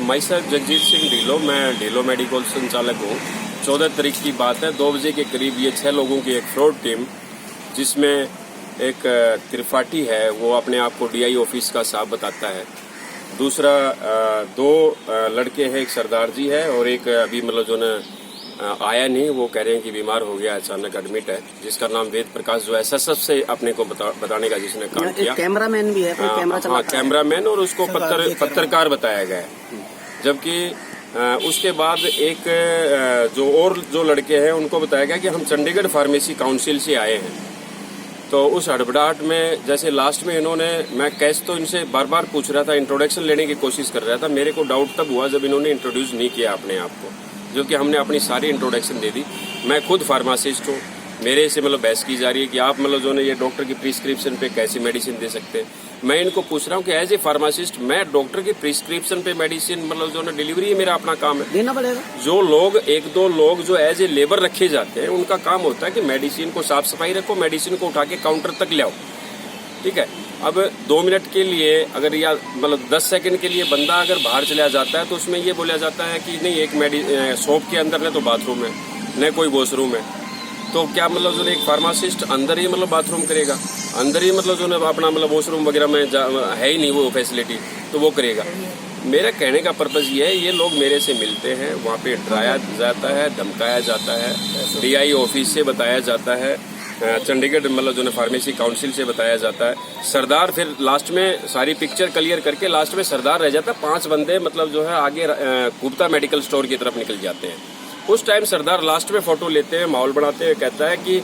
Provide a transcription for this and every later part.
My self Jagjit Singh ढीलो, मैं ढीलो medical संचालक हूँ। 14 तारीख की बात है, 2 बजे के करीब ये 6 लोगों की एक फ्रॉड टीम, जिसमें एक त्रिपाठी है, वो अपने आप को डीआई ऑफिस का साहब बताता है। दूसरा 2 लड़के हैं, एक सरदार जी है और एक अभी मतलब जो न आया नहीं, वो कह रहे हैं कि बीमार हो गया, अचानक एडमिट है, जिसका नाम वेद प्रकाश जो एसएसएफ से अपने को बताने का जिसने काम किया। कैमरामैन भी है, कैमरा चलाता है। कैमरामैन और उसको पत्रकार बताया गया है। जबकि उसके बाद एक जो लड़के हैं उनको बताया गया कि हम चंडीगढ़ फार्मेसी काउंसिल से आए हैं। तो उस हड़बड़ाहट में जैसे लास्ट में इन्होंने, मैं कैश तो इनसे बार बार पूछ रहा था, इंट्रोडक्शन लेने की कोशिश कर रहा था। मेरे को डाउट तब हुआ जब इन्होंने इंट्रोड्यूस नहीं किया अपने आप को, जो कि हमने अपनी सारी इंट्रोडक्शन दे दी। मैं खुद फार्मासिस्ट हूँ, मेरे से मतलब बहस की जा रही है कि आप मतलब जो है ये डॉक्टर की प्रिस्क्रिप्शन पे कैसी मेडिसिन दे सकते हैं। मैं इनको पूछ रहा हूँ कि एज ए फार्मासिस्ट मैं डॉक्टर की प्रिस्क्रिप्शन पे मेडिसिन मतलब जो है डिलीवरी, मेरा अपना काम है, देना पड़ेगा। जो लोग 1-2 लोग जो एज ए लेबर रखे जाते हैं, उनका काम होता है कि मेडिसिन को साफ सफाई रखो, मेडिसिन को उठा के काउंटर तक ले आओ, ठीक है। अब 2 मिनट के लिए अगर या मतलब 10 सेकंड के लिए बंदा अगर बाहर चला जाता है तो उसमें ये बोला जाता है कि नहीं, एक शॉप के अंदर न तो बाथरूम है न कोई वॉशरूम है। तो क्या मतलब जो एक फार्मासिस्ट अंदर ही मतलब बाथरूम करेगा, अंदर ही मतलब जो अपना मतलब वॉशरूम वगैरह में है ही नहीं वो फैसिलिटी, तो वो करेगा। मेरा कहने का पर्पज ये है, ये लोग मेरे से मिलते हैं, वहाँ पे डराया जाता है, धमकाया जाता है, डीआई ऑफिस से बताया जाता है, चंडीगढ़ मतलब जो फार्मेसी काउंसिल से बताया जाता है। सरदार फिर लास्ट में सारी पिक्चर क्लियर करके लास्ट में सरदार रह जाता है। 5 बंदे मतलब जो है आगे गुप्ता मेडिकल स्टोर की तरफ निकल जाते हैं। उस टाइम सरदार लास्ट में फोटो लेते हैं, माहौल बनाते हैं, कहता है कि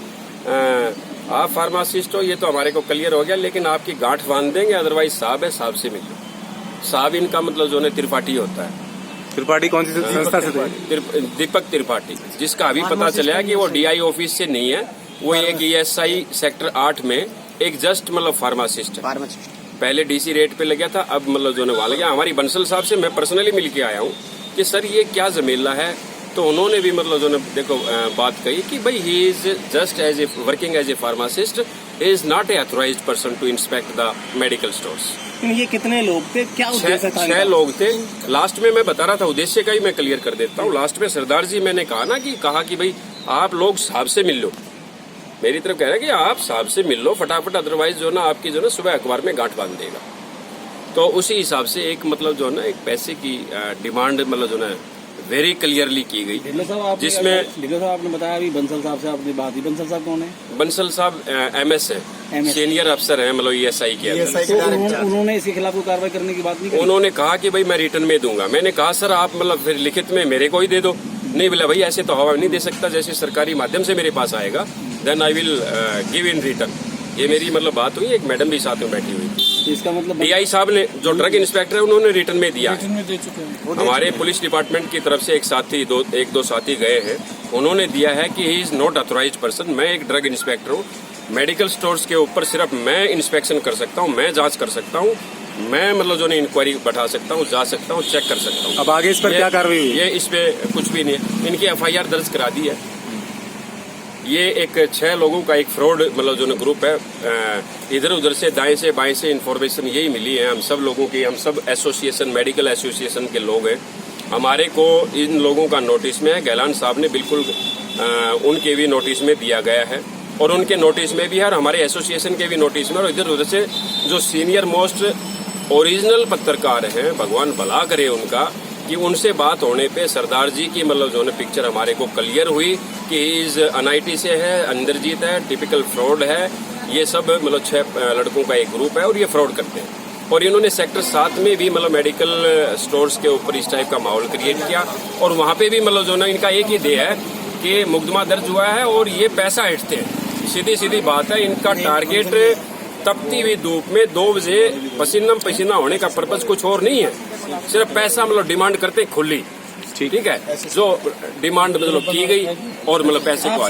आप फार्मासिस्ट हो, ये तो हमारे को क्लियर हो गया, लेकिन आपकी गांठ बांध देंगे, अदरवाइज साहब है, साहब से मिलो। साहब इनका मतलब जो है त्रिपाठी होता है। त्रिपाठी कौन सी संस्था से थे? दीपक त्रिपाठी, जिसका अभी पता चला कि वो डीआई ऑफिस से नहीं है, वो एक ईएसआई सेक्टर 8 में एक जस्ट मतलब फार्मासिस्ट है। पहले डीसी रेट पे लगा था, अब मतलब जो है वहां लगा। हमारी बंसल साहब से मैं पर्सनली मिल के आया हूँ कि सर ये क्या जमेला है, तो उन्होंने भी मतलब जो देखो बात कही कि भाई he is just as a working as a pharmacist, is not a authorised person to inspect the medical stores. ये कितने लोग थे, क्या उद्देश्य था? 6 लोग थे। लास्ट में मैं बता रहा था, उद्देश्य का ही मैं क्लियर कर देता हूँ। लास्ट में सरदार जी मैंने कहा कि भाई आप लोग साहब से मिल लो, मेरी तरफ कह रहा है कि आप साहब से मिल लो फटाफट, अदरवाइज जो ना आपकी जो ना सुबह अखबार में गांठ बांध देगा। तो उसी हिसाब से एक मतलब जो है ना एक पैसे की डिमांड मतलब जो ना वेरी क्लियरली की गई, जिसमें ढिल्लो साहब आपने बताया अभी बंसल साहब से आपने बात की। बंसल साहब कौन है? बंसल साहब एमएस है, सीनियर अफसर है मतलब ईएसआई के अंदर। उन्होंने इसके खिलाफ कोई कार्रवाई करने की बात नहीं की? उन्होंने कहा कि भाई मैं रिटर्न में दूंगा। मैंने कहा सर आप मतलब फिर लिखित में मेरे को ही दे दो। नहीं बोला भाई ऐसे तो हवा नहीं दे सकता, जैसे सरकारी माध्यम से मेरे पास आएगा then I will give in return. ये मेरी मतलब बात हुई, एक मैडम भी साथ में बैठी हुई थी। इसका मतलब डीआई साहब ने, जो ड्रग इंस्पेक्टर है, उन्होंने रिटर्न में दिया। दे चुके हैं। हमारे पुलिस डिपार्टमेंट की तरफ से एक साथी 1-2 साथी गए हैं, उन्होंने दिया है कि he is not authorised person. मैं एक ड्रग इंस्पेक्टर हूँ, मेडिकल स्टोर्स के ऊपर सिर्फ मैं इंस्पेक्शन कर सकता हूँ, मैं जांच कर सकता हूँ, मैं मतलब जो इंक्वायरी बैठा सकता हूँ, जा सकता हूँ, चेक कर सकता हूँ। अब आगे इस पर क्या कार्रवाई हुई? ये इस पे कुछ भी नहीं है, इनकी एफआईआर दर्ज करा दी है। ये एक 6 लोगों का एक फ्रॉड मतलब जो ग्रुप है, इधर उधर से दाएं से बाएं से इन्फॉर्मेशन यही मिली है हम सब लोगों की। हम सब एसोसिएशन, मेडिकल एसोसिएशन के लोग हैं। हमारे को इन लोगों का नोटिस में है, गहलान साहब ने बिल्कुल उनके भी नोटिस में दिया गया है, और उनके नोटिस में भी है, और हमारे एसोसिएशन के भी नोटिस में। और इधर उधर से जो सीनियर मोस्ट ओरिजिनल पत्रकार हैं, भगवान भला करे उनका, कि उनसे बात होने पे सरदार जी की मतलब जो है पिक्चर हमारे को क्लियर हुई कि इज एनआईटी से है, अंदरजीत है, टिपिकल फ्रॉड है। ये सब मतलब 6 लड़कों का एक ग्रुप है और ये फ्रॉड करते हैं। और इन्होंने सेक्टर 7 में भी मतलब मेडिकल स्टोर्स के ऊपर इस टाइप का माहौल क्रिएट किया, और वहां पे भी मतलब जो है इनका एक ही ध्येय है कि मुकदमा दर्ज हुआ है और ये पैसा हटते हैं। सीधी सीधी बात है, इनका टारगेट तपती हुई धूप में 2 बजे पसीना पसीना होने का पर्पज कुछ और नहीं है, सिर्फ पैसा मतलब डिमांड करते खुली, ठीक है। जो डिमांड मतलब की गई और मतलब पैसे को